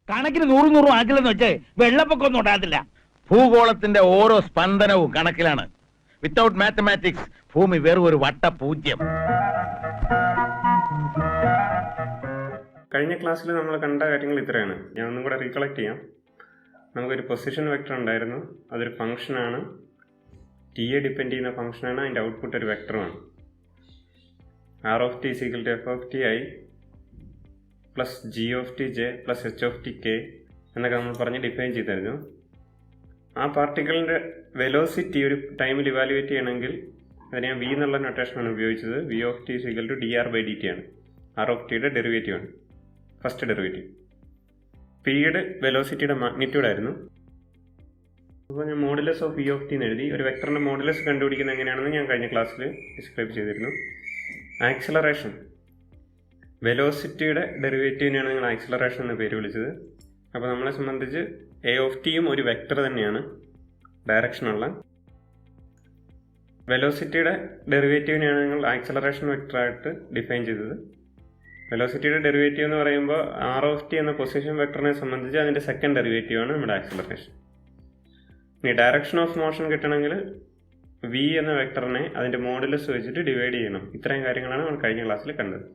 കണക്കിന് 100 ആക്കില്ലെന്ന് വെച്ച് വെള്ളപ്പൊക്കം ഒന്നും ഉണ്ടാകത്തില്ല. ഭൂഗോളത്തിന്റെ ഓരോ സ്പന്ദനവും കണക്കിലാണ്. വിത്തൗട്ട് മാത്തമാറ്റിക്സ് ഭൂമി വെറും ഒരു വട്ടപൂജ്യം. കഴിഞ്ഞ ക്ലാസ്സിൽ നമ്മൾ കണ്ട കാര്യങ്ങൾ ഇത്രയാണ്. ഞാൻ ഒന്നും കൂടെ റീകളക്ട് ചെയ്യാം. നമുക്കൊരു പൊസിഷൻ വെക്ടർ ഉണ്ടായിരുന്നു. അതൊരു ഫംഗ്ഷനാണ്, ടിയെ ഡിപ്പെൻഡ് ചെയ്യുന്ന ഫംഗ്ഷനാണ്. അതിൻ്റെ ഔട്ട്പുട്ട് ഒരു വെക്ടറുമാണ്. R of T equal to F of T I plus G of T J plus H of T K എന്നൊക്കെ നമ്മൾ പറഞ്ഞ് ഡിഫൈൻ ചെയ്തായിരുന്നു. ആ പാർട്ടിക്കിളിൻ്റെ വെലോസിറ്റി ഒരു ടൈമിൽ ഇവാലുവേറ്റ് ചെയ്യണമെങ്കിൽ അതിന് ഞാൻ വി എന്നുള്ള നൊട്ടേഷനാണ് ഉപയോഗിച്ചത്. V of T equal to D R by D T ആണ്. ആർ ഓഫ് ടിയുടെ ഡെറിവേറ്റീവ് ആണ്, ഫസ്റ്റ് ഡെറിവേറ്റീവ്. പിയുടെ വെലോസിറ്റിയുടെ മാഗ്നിറ്റ്യൂഡ് ആയിരുന്നു. അപ്പോൾ ഞാൻ modulus of V of T എന്ന് എഴുതി. ഒരു വെക്ടറിൻ്റെ മോഡുലസ് കണ്ടുപിടിക്കുന്നത് എങ്ങനെയാണെന്ന് ഞാൻ കഴിഞ്ഞ ക്ലാസ്സിൽ ഡിസ്ക്രൈബ് ചെയ്തിരുന്നു. ആക്സിലറേഷൻ, വെലോസിറ്റിയുടെ ഡെറിവേറ്റീവിനെയാണ് നിങ്ങൾ ആക്സിലറേഷൻ എന്ന പേര് വിളിച്ചത്. അപ്പോൾ നമ്മളെ സംബന്ധിച്ച് എ ഓഫ് ടിയും ഒരു വെക്ടർ തന്നെയാണ്, ഡയറക്ഷനുള്ള. വെലോസിറ്റിയുടെ ഡെറിവേറ്റീവിനെയാണ് നിങ്ങൾ ആക്സിലറേഷൻ വെക്ടറായിട്ട് ഡിഫൈൻ ചെയ്തത്. വെലോസിറ്റിയുടെ ഡെറിവേറ്റീവ് എന്ന് പറയുമ്പോൾ ആർ ഓഫ് ടി എന്ന പൊസിഷൻ വെക്ടറിനെ സംബന്ധിച്ച് അതിൻ്റെ സെക്കൻഡ് ഡെറിവേറ്റീവ് ആണ് നമ്മുടെ ആക്സിലറേഷൻ. ഇനി ഡയറക്ഷൻ ഓഫ് മോഷൻ കിട്ടണമെങ്കിൽ വി എന്ന വെക്ടറിനെ അതിൻ്റെ മോഡുലസ് വെച്ചിട്ട് ഡിവൈഡ് ചെയ്യണം. ഇത്രയും കാര്യങ്ങളാണ് നമ്മൾ കഴിഞ്ഞ ക്ലാസ്സിൽ കണ്ടത്.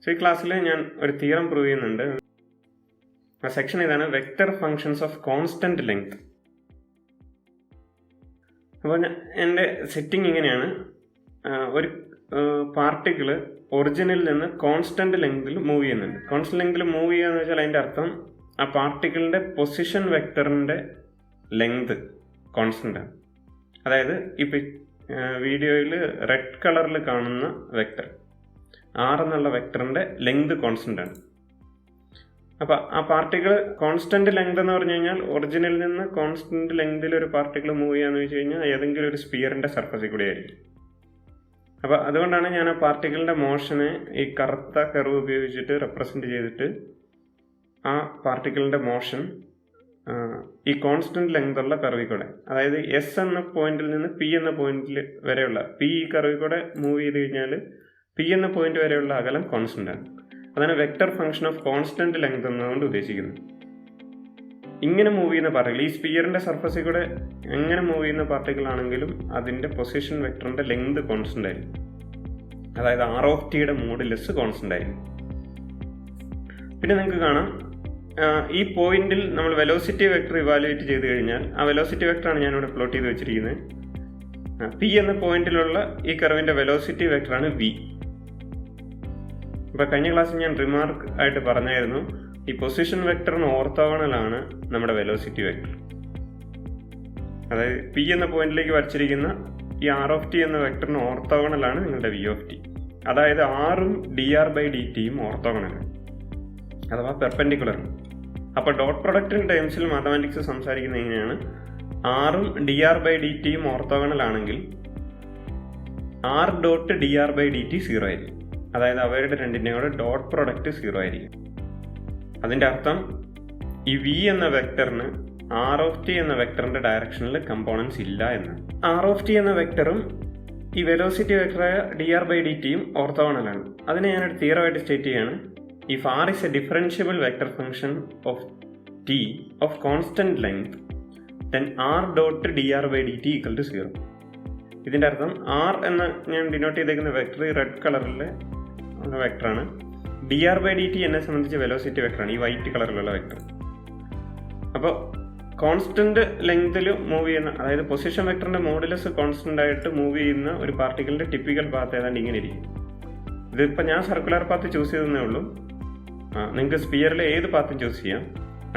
സോ ഈ ക്ലാസ്സിൽ ഞാൻ ഒരു തിയറം പ്രൂവ് ചെയ്യുന്നുണ്ട്. ആ സെക്ഷൻ ഇതാണ്, vector functions of constant length. അപ്പോൾ എൻ്റെ സെറ്റിംഗ് ഇങ്ങനെയാണ്. ഒരു പാർട്ടിക്കിൾ ഒറിജിനിൽ നിന്ന് കോൺസ്റ്റന്റ് ലെങ്തിൽ മൂവ് ചെയ്യുന്നുണ്ട്. കോൺസ്റ്റന്റ് ലെങ്തിൽ മൂവ് ചെയ്യുക എന്ന് വെച്ചാൽ അതിൻ്റെ അർത്ഥം ആ പാർട്ടിക്കിളിൻ്റെ പൊസിഷൻ വെക്ടറിൻ്റെ ലെങ്ത് കോൺസ്റ്റന്റ് ആണ്. അതായത് ഇപ്പം വീഡിയോയിൽ റെഡ് കളറിൽ കാണുന്ന വെക്ടർ ആർ എന്നുള്ള വെക്ടറിൻ്റെ ലെങ്ത് കോൺസ്റ്റന്റ് ആണ്. അപ്പം ആ പാർട്ടിക്കിൾ കോൺസ്റ്റന്റ് ലെങ്ത് എന്ന് പറഞ്ഞു കഴിഞ്ഞാൽ ഒറിജിനിൽ നിന്ന് കോൺസ്റ്റന്റ് ലെങ്തിൽ ഒരു പാർട്ടിക്കിൾ മൂവ് ചെയ്യാന്ന് വെച്ച് കഴിഞ്ഞാൽ ഏതെങ്കിലും ഒരു സ്പിയറിൻ്റെ സർഫസിൽ കൂടെ ആയിരിക്കും. അപ്പോൾ അതുകൊണ്ടാണ് ഞാൻ ആ പാർട്ടിക്കിളിൻ്റെ മോഷനെ ഈ കറുത്ത കർവ് ഉപയോഗിച്ചിട്ട് റെപ്രസെൻറ്റ് ചെയ്തിട്ട് ആ പാർട്ടിക്കിളിൻ്റെ മോഷൻ ഈ കോൺസ്റ്റന്റ് ലെങ്ത് ഉള്ള കർവിൽ കൂടെ, അതായത് എസ് എന്ന പോയിന്റിൽ നിന്ന് പി എന്ന പോയിന്റിൽ വരെയുള്ള പി ഈ കർവിൽ കൂടെ മൂവ് ചെയ്ത് കഴിഞ്ഞാൽ പി എന്ന പോയിന്റ് വരെയുള്ള അകലം കോൺസ്റ്റന്റ് ആണ്. അതാണ് vector function of constant length എന്നതുകൊണ്ട് ഉദ്ദേശിക്കുന്നത്. ഇങ്ങനെ മൂവ് ചെയ്യുന്ന പാർട്ടിക്കിൾ, ഈ സ്പിയറിന്റെ സർഫസിൽ കൂടെ എങ്ങനെ മൂവ് ചെയ്യുന്ന പാർട്ടിക്കിൾ ആണെങ്കിലും അതിന്റെ പൊസിഷൻ വെക്ടറിന്റെ ലെങ്ത് കോൺസ്റ്റന്റ് ആയിരിക്കും. അതായത് ആർ ഓഫ് ടിയുടെ മോഡുലസ് കോൺസ്റ്റന്റ് ആയിരിക്കും. പിന്നെ നിങ്ങൾക്ക് കാണാം, ഈ പോയിന്റിൽ നമ്മൾ വെലോസിറ്റി വെക്ടർ ഇവാലുവേറ്റ് ചെയ്ത് കഴിഞ്ഞാൽ ആ വെലോസിറ്റി വെക്ടറാണ് ഞാനിവിടെ പ്ലോട്ട് ചെയ്ത് വെച്ചിരിക്കുന്നത്. പി എന്ന പോയിന്റിലുള്ള ഈ കർവിന്റെ വെലോസിറ്റി വെക്ടറാണ് വി. ഇപ്പോൾ കഴിഞ്ഞ ക്ലാസ്സിൽ ഞാൻ റിമാർക്ക് ആയിട്ട് പറഞ്ഞായിരുന്നു, ഈ പൊസിഷൻ വെക്ടറിന് ഓർത്തോഗണലാണ് നമ്മുടെ വെലോസിറ്റി വെക്ടർ. അതായത് പി എന്ന പോയിന്റിലേക്ക് വരച്ചിരിക്കുന്ന ഈ ആർ ഓഫ് ടി എന്ന വെക്ടറിന് ഓർത്തോഗണലാണ് നിങ്ങളുടെ വി ഓഫ് ടി. അതായത് ആറും ഡി ആർ ബൈ ഡി ടിയും ഓർത്തോഗണലാണ്, അഥവാ പെർപെൻഡിക്കുലർ. അപ്പോൾ ഡോട്ട് പ്രൊഡക്റ്റിൻ്റെ ടേംസിൽ മാത്തമാറ്റിക്സ് സംസാരിക്കുന്നത് എങ്ങനെയാണ്? ആറും ഡി ആർ ബൈ ഡി ടിയും ഓർത്തോഗണൽ ആണെങ്കിൽ R dot D R by D T 0 ആയിരിക്കും. അതായത് അവരുടെ രണ്ടിൻ്റെയും കൂടെ ഡോട്ട് പ്രൊഡക്റ്റ് 0 ആയിരിക്കും. അതിൻ്റെ അർത്ഥം ഈ വി എന്ന വെക്ടറിന് ആർ ഓഫ് ടി എന്ന വെക്ടറിന്റെ ഡയറക്ഷനിൽ കമ്പോണൻസ് ഇല്ല എന്ന്. ആർ ഓഫ് ടി എന്ന വെക്ടറും ഈ വെലോസിറ്റി വെക്ടറായ ഡി ആർ ബൈ ഡി ടിയും ഓർത്തോഗണലാണ്. അതിനെ ഞാനൊരു തിയറമായിട്ട് സ്റ്റേറ്റ് ചെയ്യാണ്. If R is a differentiable vector function of t of constant length, then R dot dr by dt equal to 0. ഇതിൻ്റെ അർത്ഥം R എന്ന ഞാൻ ഡിനോട്ട് ചെയ്തേക്കുന്ന വെക്ടർ ഈ റെഡ് കളറിലെ വെക്ടറാണ്. D R by D T എന്നെ സംബന്ധിച്ച് വെലോസിറ്റി വെക്ടറാണ്, ഈ വൈറ്റ് കളറിലുള്ള വെക്ടർ. അപ്പോൾ കോൺസ്റ്റന്റ് ലെങ്തിൽ മൂവ് ചെയ്യുന്ന, അതായത് പൊസിഷൻ വെക്ടറിന്റെ മോഡുലസ് കോൺസ്റ്റന്റ് ആയിട്ട് മൂവ് ചെയ്യുന്ന ഒരു പാർട്ടിക്കിളിന്റെ ടിപ്പിക്കൽ പാത്ത് ഏതാണ്ട് ഇങ്ങനെ ഇരിക്കും. ഇതിപ്പോൾ ഞാൻ സർക്കുലർ പാത്ത് ചൂസ് ചെയ്തതേ ഉള്ളൂ. നിങ്ങൾക്ക് സ്പിയറിലെ ഏത് പാത്തും ചൂസ് ചെയ്യാം.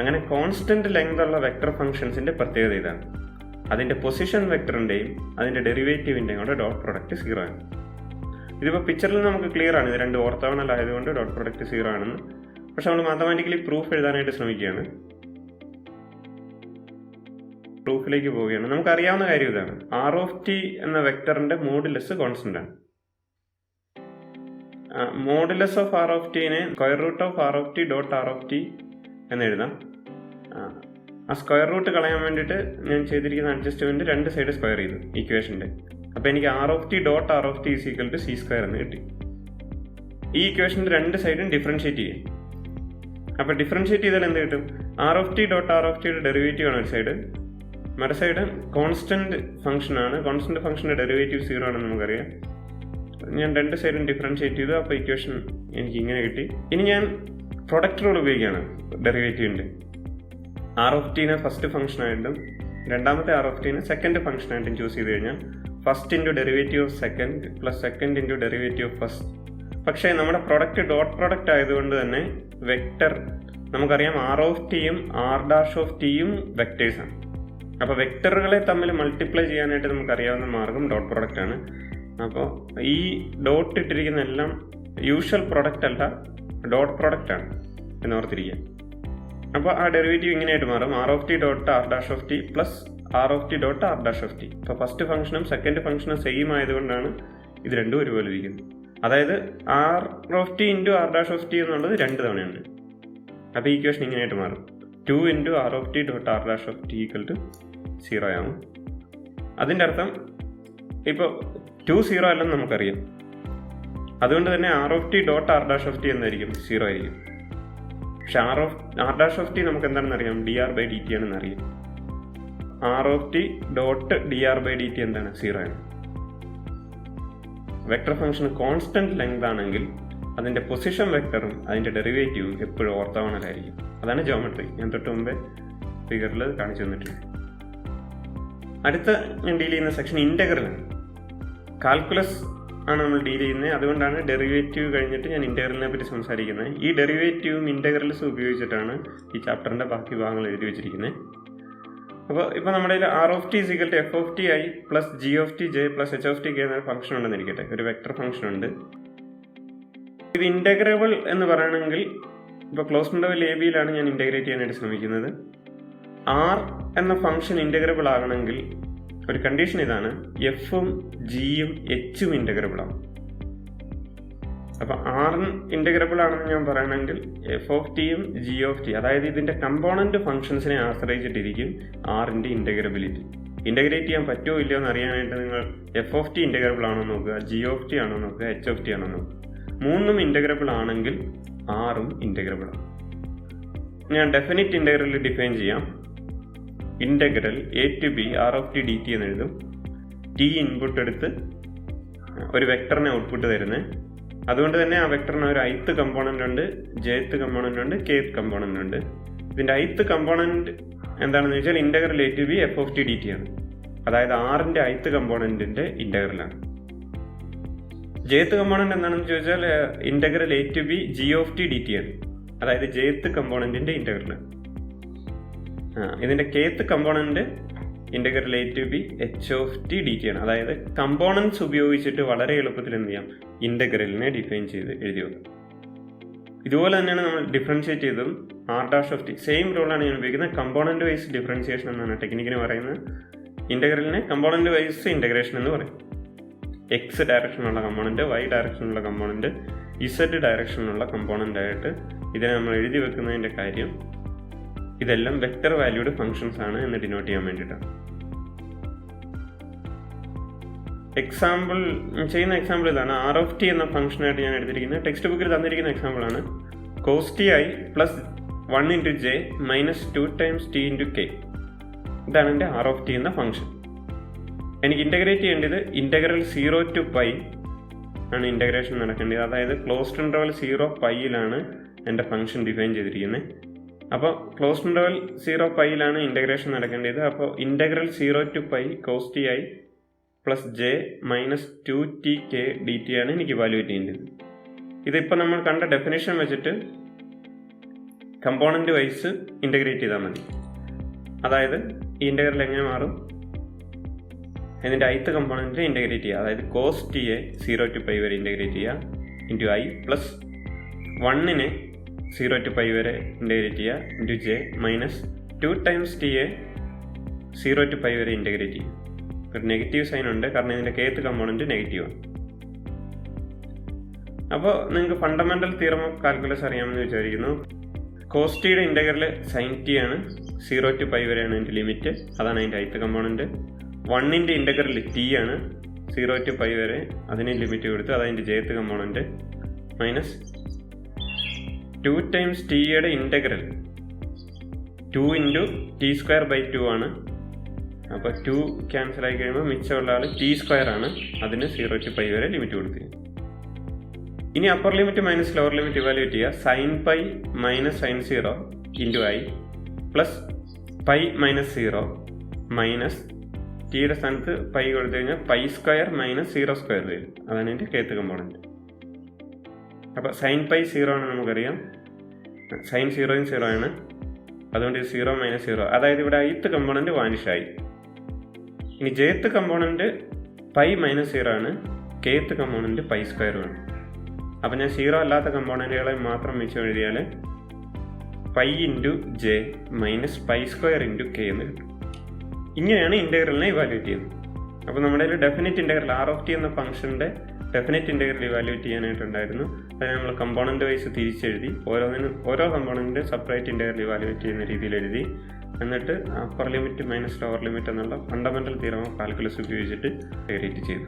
അങ്ങനെ കോൺസ്റ്റന്റ് ലെങ്ത് ഉള്ള വെക്ടർ ഫംഗ്ഷൻസിന്റെ പ്രത്യേകത ഇതാണ്, അതിന്റെ പൊസിഷൻ വെക്ടറിന്റെയും അതിന്റെ ഡെറിവേറ്റീവിന്റെയും കൂടെ ഡോട്ട് പ്രൊഡക്റ്റ് 0 ആണ്. ഇതിപ്പോൾ പിക്ചറിൽ നമുക്ക് ക്ലിയർ ആണ്, ഇത് രണ്ട് ഓർത്തോഗണൽ ആയതുകൊണ്ട് ഡോട്ട് പ്രൊഡക്റ്റ് 0 ആണെന്ന്. പക്ഷെ നമ്മൾ മാത്തമാറ്റിക്കലി പ്രൂഫ് എഴുതാനായിട്ട് ശ്രമിക്കുകയാണ്. പ്രൂഫിലേക്ക് പോവുകയാണ്. നമുക്കറിയാവുന്ന കാര്യം ഇതാണ്, ആർ ഓഫ് ടി എന്ന വെക്ടറിന്റെ മോഡുലസ് കോൺസ്റ്റന്റ് ആണ്. മോഡുലസ് ഓഫ് ആർ ഓഫ് ടിനെ square root of R of T dot R of T എന്ന് എഴുതാം. ആ സ്ക്വയർ റൂട്ട് കളയാൻ വേണ്ടിയിട്ട് ഞാൻ ചെയ്തിരിക്കുന്ന അഡ്ജസ്റ്റ്മെന്റ് രണ്ട് സൈഡ് സ്ക്വയർ ചെയ്തു ഇക്വേഷൻ്റെ. അപ്പോൾ എനിക്ക് R of T dot R of T is equal to C square എന്ന് കിട്ടി. ഈ ഇക്വേഷൻ്റെ രണ്ട് സൈഡും ഡിഫറൻഷിയേറ്റ് ചെയ്യും. അപ്പോൾ ഡിഫറൻഷ്യേറ്റ് ചെയ്താൽ എന്ത് കിട്ടും? R of T dot R of ടിയുടെ ഡെറിവേറ്റീവ് ആണ് ഒരു സൈഡ്, മറു സൈഡ് കോൺസ്റ്റന്റ് ഫംഗ്ഷനാണ്. കോൺസ്റ്റന്റ് ഫംഗ്ഷൻ്റെ ഡെറിവേറ്റീവ് 0 ആണെന്ന് നമുക്കറിയാം. ഞാൻ രണ്ട് സൈഡും ഡിഫറൻഷ്യേറ്റ് ചെയ്തു. അപ്പോൾ ഇക്വേഷൻ എനിക്ക് ഇങ്ങനെ കിട്ടി. ഇനി ഞാൻ പ്രൊഡക്റ്റ് റൂൾ ഉപയോഗിക്കുകയാണ് ഡെറിവേറ്റീവിൻ്റെ. ആർ ഓഫ് ടീനെ ഫസ്റ്റ് ഫംഗ്ഷനായിട്ടും രണ്ടാമത്തെ ആർ ഓഫ് ടീനെ സെക്കൻഡ് ഫംഗ്ഷനായിട്ടും ചൂസ് ചെയ്ത് കഴിഞ്ഞാൽ first into derivative of second plus second into derivative of first. പക്ഷേ നമ്മുടെ പ്രൊഡക്റ്റ് ഡോട്ട് പ്രൊഡക്റ്റ് ആയതുകൊണ്ട് തന്നെ വെക്റ്റർ നമുക്കറിയാം ആർ ഓഫ് ടിയും ആർ ഡാഷ് ഓഫ് ടിയും വെക്റ്റേഴ്സാണ്. അപ്പോൾ വെക്റ്ററുകളെ തമ്മിൽ മൾട്ടിപ്ലൈ ചെയ്യാനായിട്ട് നമുക്കറിയാവുന്ന മാർഗം ഡോട്ട് പ്രൊഡക്റ്റ് ആണ്. അപ്പോൾ ഈ ഡോട്ട് ഇട്ടിരിക്കുന്ന എല്ലാം യൂഷ്വൽ പ്രൊഡക്റ്റ് അല്ല, ഡോട്ട് പ്രൊഡക്റ്റ് ആണ് എന്നോർത്തിരിക്കുക. അപ്പോൾ ആ ഡെറിവേറ്റീവ് ഇങ്ങനെയായിട്ട് മാറും, R of T dot R dash of T plus R of T dot R dash of T. അപ്പോൾ ഫസ്റ്റ് ഫംഗ്ഷനും സെക്കൻഡ് ഫംഗ്ഷനും സെയിം ആയതുകൊണ്ടാണ് ഇത് രണ്ടും ഒരുപോലെ ഇരിക്കുന്നത്. അതായത് R of T into R dash of T എന്നുള്ളത് 2 തവണയുണ്ട്. അപ്പോൾ ഈ ഇക്വേഷൻ ഇങ്ങനെയായിട്ട് മാറും, 2 into R of T dot R dash of T equal to 0 ആവും. അതിൻ്റെ അർത്ഥം ഇപ്പോൾ 2 0 അല്ലെന്ന് നമുക്കറിയാം. അതുകൊണ്ട് തന്നെ R of T dot R dash of T എന്തായിരിക്കും? 0 ആയിരിക്കും. പക്ഷെ ആർ ഡാഷ് ഓഫ് ടി നമുക്ക് എന്താണെന്ന് അറിയാം, D R by D T ആണെന്ന് അറിയാം. R of T dot D R by D T എന്താണ്? 0 ആണ്. വെക്ടർ ഫംഗ്ഷൻ കോൺസ്റ്റന്റ് ലെങ്ത് ആണെങ്കിൽ അതിൻ്റെ പൊസിഷൻ വെക്ടറും അതിൻ്റെ ഡെറിവേറ്റീവും എപ്പോഴും ഓർത്തോഗണലായിരിക്കും. അതാണ് ജോമെട്രി. ഞാൻ തൊട്ട് മുമ്പേ ഫിഗറിൽ കാണിച്ചു തന്നിട്ടുണ്ട്. അടുത്ത ഞാൻ ഡീൽ ചെയ്യുന്ന സെക്ഷൻ ഇൻ്റഗ്രലാണ്. കാൽക്കുലസ് ആണ് നമ്മൾ ഡീൽ ചെയ്യുന്നത്. അതുകൊണ്ടാണ് ഡെറിവേറ്റീവ് കഴിഞ്ഞിട്ട് ഞാൻ ഇൻ്റഗ്രലിനെ പറ്റി സംസാരിക്കുന്നത്. ഈ ഡെറിവേറ്റീവും ഇൻ്റഗ്രൽസും ഉപയോഗിച്ചിട്ടാണ് ഈ ചാപ്റ്ററിൻ്റെ ബാക്കി ഭാഗങ്ങൾ എഴുതി വെച്ചിരിക്കുന്നത്. അപ്പോൾ ഇപ്പോൾ നമ്മുടെ R of T is equal to F of T I plus G of T J plus H of T K എന്നൊരു ഫംഗ്ഷൻ ഉണ്ടെന്നിരിക്കട്ടെ, ഒരു വെക്ടർ ഫംഗ്ഷൻ ഉണ്ട്. ഇത് ഇൻ്റഗ്രബിൾ എന്ന് പറയണമെങ്കിൽ ഇപ്പോൾ ക്ലോസ് ഇൻ്റർവെൽ എ ബിയിലാണ് ഞാൻ ഇൻ്റഗ്രേറ്റ് ചെയ്യാനായിട്ട് ശ്രമിക്കുന്നത്. ആർ എന്ന ഫംഗ്ഷൻ ഇൻ്റഗ്രബിൾ ആകണമെങ്കിൽ ഒരു കണ്ടീഷൻ ഇതാണ്, എഫും ജിയും എച്ചും ഇൻ്റഗ്രബിൾ ആണ്. അപ്പോൾ ആർ ഇൻ്റഗ്രബിൾ ആണെന്ന് ഞാൻ പറയണമെങ്കിൽ എഫ് ഓഫ് ടിയും ജി ഓഫ് ടി, അതായത് ഇതിൻ്റെ കമ്പോണൻറ്റ് ഫംഗ്ഷൻസിനെ ആശ്രയിച്ചിട്ടിരിക്കും ആറിൻ്റെ ഇൻ്റഗ്രബിലിറ്റി. ഇൻ്റഗ്രേറ്റ് ചെയ്യാൻ പറ്റുമോ ഇല്ലയോ എന്ന് അറിയാനായിട്ട് നിങ്ങൾ എഫ് ഓഫ് ടി ഇൻ്റഗ്രബിൾ ആണോ നോക്കുക, ജി ഓഫ് ടി ആണോ നോക്കുക, എച്ച് ഓഫ് ടി ആണോ നോക്കുക. മൂന്നും ഇൻ്റഗ്രബിൾ ആണെങ്കിൽ ആറും ഇൻ്റഗ്രബിൾ ആണ്. ഞാൻ ഡെഫിനിറ്റ് ഇൻ്റഗ്രൽ ഡിഫൈൻ ചെയ്യാം. Integral A to B R of T D T എന്ന് എഴുതും. ടി ഇൻപുട്ട് എടുത്ത് ഒരു വെക്ടറിനെ ഔട്ട്പുട്ട് തരുന്നത്. അതുകൊണ്ട് തന്നെ ആ വെക്ടറിന് ഒരു ith കമ്പോണൻ്റ് ഉണ്ട്, jth കമ്പോണൻ്റ് ഉണ്ട്, kth കമ്പോണൻ്റ് ഉണ്ട്. ഇതിൻ്റെ ith കമ്പോണൻ്റ് എന്താണെന്ന് വെച്ചാൽ integral A to B F of T D T ആണ്. അതായത് ആറിൻ്റെ ith കമ്പോണൻറ്റിൻ്റെ ഇൻ്റഗ്രലാണ്. jth കമ്പോണൻ്റ് എന്താണെന്ന് ചോദിച്ചാൽ integral A to B G of T D T ആണ്. അതായത് jth കമ്പോണൻറ്റിൻ്റെ ഇൻ്റഗ്രലാണ്. ഇതിൻ്റെ kth component integral A to B H of T D T ആണ്. അതായത് കമ്പോണൻസ് ഉപയോഗിച്ചിട്ട് വളരെ എളുപ്പത്തിൽ എന്ത് ചെയ്യാം, ഇൻ്റഗ്രലിനെ ഡിഫൈൻ ചെയ്ത് എഴുതി വെക്കാം. ഇതുപോലെ തന്നെയാണ് നമ്മൾ ഡിഫറൻഷ്യേറ്റ് ചെയ്തതും R dash of T. Same റൂളാണ് ഞാൻ ഉപയോഗിക്കുന്നത്. കമ്പോണൻറ്റ് വൈസ് ഡിഫറൻഷിയേഷൻ എന്നാണ് ടെക്നിക്കിന് പറയുന്നത്. ഇൻ്റഗ്രലിനെ കമ്പോണൻറ്റ് വൈസ് ഇൻ്റഗ്രേഷൻ എന്ന് പറയും. എക്സ് ഡയറക്ഷനുള്ള കമ്പോണൻറ്റ്, വൈ ഡയറക്ഷനുള്ള കമ്പോണൻറ്റ്, ഇസഡ് ഡയറക്ഷനുള്ള കമ്പോണൻ്റ് ആയിട്ട് ഇതിനെ നമ്മൾ എഴുതി വെക്കുന്നതിൻ്റെ കാര്യം ഇതെല്ലാം വെക്റ്റർ വാല്യൂഡ് ഫംഗ്ഷൻസ് ആണ് എന്ന് ഡിനോട്ട് ചെയ്യാൻ വേണ്ടിയിട്ടാണ്. എക്സാമ്പിൾ ചെയ്യുന്ന എക്സാമ്പിൾ ഇതാണ്. ആർ ഓഫ് ടി എന്ന ഫംഗ്ഷനായിട്ട് ഞാൻ എടുത്തിരിക്കുന്നത് ടെക്സ്റ്റ് ബുക്കിൽ തന്നിരിക്കുന്ന എക്സാമ്പിളാണ്. Cos T I plus 1 into J minus 2 times T into K. ഇതാണ് എൻ്റെ ആർ ഓഫ് ടി എന്ന ഫംഗ്ഷൻ. എനിക്ക് ഇൻ്റഗ്രേറ്റ് ചെയ്യേണ്ടത് ഇൻ്റഗ്രൽ 0 ടു പൈ ആണ് ഇൻ്റഗ്രേഷൻ നടക്കേണ്ടത്. അതായത് ക്ലോസ്ഡ് ഇൻ്റർവൽ 0 പൈയിലാണ് എൻ്റെ ഫംഗ്ഷൻ ഡിഫൈൻ ചെയ്തിരിക്കുന്നത്. അപ്പോൾ ക്ലോസ്ഡ് ഇൻ്റർവൽ 0 പൈയിലാണ് ഇൻ്റഗ്രേഷൻ നടക്കേണ്ടത്. അപ്പോൾ integral 0 to pi cos T I plus J minus 2 T K D T ആണ് എനിക്ക് വാല്യൂറ്റ് ചെയ്യേണ്ടത്. ഇതിപ്പോൾ നമ്മൾ കണ്ട ഡെഫിനേഷൻ വെച്ചിട്ട് കമ്പോണൻറ്റ് വൈസ് ഇൻ്റഗ്രേറ്റ് ചെയ്താൽ മതി. അതായത് ഈ ഇൻ്റഗ്രൽ എങ്ങനെ മാറും, ഇതിൻ്റെ ith കമ്പോണൻറ്റ് ഇൻ്റഗ്രേറ്റ് ചെയ്യുക. അതായത് കോസ് ടി എ 0 ടു പൈ വരെ ഇൻ്റഗ്രേറ്റ് ചെയ്യുക ഇൻറ്റു ഐ പ്ലസ് 1നെ 0 ടു പൈ വരെ ഇൻ്റഗ്രേറ്റ് ചെയ്യുക into J minus 2 times T എ 0 ടു പൈ വരെ ഇൻ്റഗ്രേറ്റ് ചെയ്യുക. ഒരു നെഗറ്റീവ് സൈൻ ഉണ്ട്, കാരണം ഇതിൻ്റെ kth കമ്പോണൻറ്റ് നെഗറ്റീവാണ്. അപ്പോൾ നിങ്ങൾക്ക് ഫണ്ടമെൻ്റൽ തിയറം ഓഫ് കാൽക്കുലസ് അറിയാമെന്ന് വിചാരിക്കുന്നു. കോസ് ടിയുടെ ഇൻ്റഗ്രൽ സൈൻ ടി ആണ്. 0 ടു പൈ വരെയാണ് അതിൻ്റെ ലിമിറ്റ്. അതാണ് അതിൻ്റെ ith കമ്പോണൻറ്റ്. 1ൻ്റെ ഇൻ്റഗ്രൽ ടി ആണ്. 0 ടു പൈ വരെ അതിന് ലിമിറ്റ് കൊടുത്ത് അതതിൻ്റെ jth കമ്പോണൻറ്റ് മൈനസ് 2 ടൈംസ് ടിയുടെ ഇൻ്റഗ്രൽ 2 ഇൻറ്റു t²/2 ആണ്. അപ്പോൾ 2 ക്യാൻസൽ ആയി കഴിയുമ്പോൾ മിച്ചമുള്ള ആൾ t² ആണ്. അതിന് 0 to π വരെ ലിമിറ്റ് കൊടുക്കുക. ഇനി upper limit minus lower limit evaluate ചെയ്യുക. sin π minus sin 0 into i plus π minus 0 minus ടിയുടെ സ്ഥാനത്ത് പൈ കൊടുത്തു കഴിഞ്ഞാൽ π² മൈനസ് 0² വരും. അതാണ് എൻ്റെ kth കമ്പോണൻറ്റ്. അപ്പോൾ sin π 0 ആണ് നമുക്കറിയാം. sin 0 0 ആണ്. അതുകൊണ്ട് 0 മൈനസ് 0, അതായത് ഇവിടെ ith കമ്പോണൻറ്റ് വാനിഷായി. ഇനി jth കമ്പോണൻറ്റ് π മൈനസ് 0 ആണ്. kth കമ്പോണൻറ്റ് π² ആണ്. അപ്പം ഞാൻ 0 അല്ലാത്ത കമ്പോണൻറ്റുകളെ മാത്രം മിച്ചം എഴുതിയാൽ π into J minus π² into k എന്ന് കിട്ടും. ഇങ്ങനെയാണ് ഇൻ്റഗ്രലിനെ ഇവാലുവേറ്റ് ചെയ്യുന്നത്. അപ്പോൾ നമ്മുടെ കയ്യിൽ ഡെഫിനിറ്റ് ഇൻ്റഗ്രൽ r(t) എന്ന ഫംഗ്ഷൻ്റെ ഡെഫിനിറ്റ് ഇൻ്റഗ്രൽ ഇവാലുവേറ്റ് ചെയ്യാനായിട്ടുണ്ടായിരുന്നു. അതിന് നമ്മൾ കമ്പോണൻറ്റ് വൈസ് തിരിച്ചെഴുതി ഓരോ കമ്പോണൻറ്റ് സെപ്പറേറ്റ് ഇൻ്റഗ്രൽ ഇവാലുവേറ്റ് ചെയ്യുന്ന രീതിയിൽ എഴുതി. എന്നിട്ട് upper limit minus lower limit എന്നുള്ള ഫണ്ടമെൻ്റൽ തിയറം ഓഫ് കാൽക്കുലസ് ഉപയോഗിച്ചിട്ട് ഡെറിവേറ്റ് ചെയ്തു.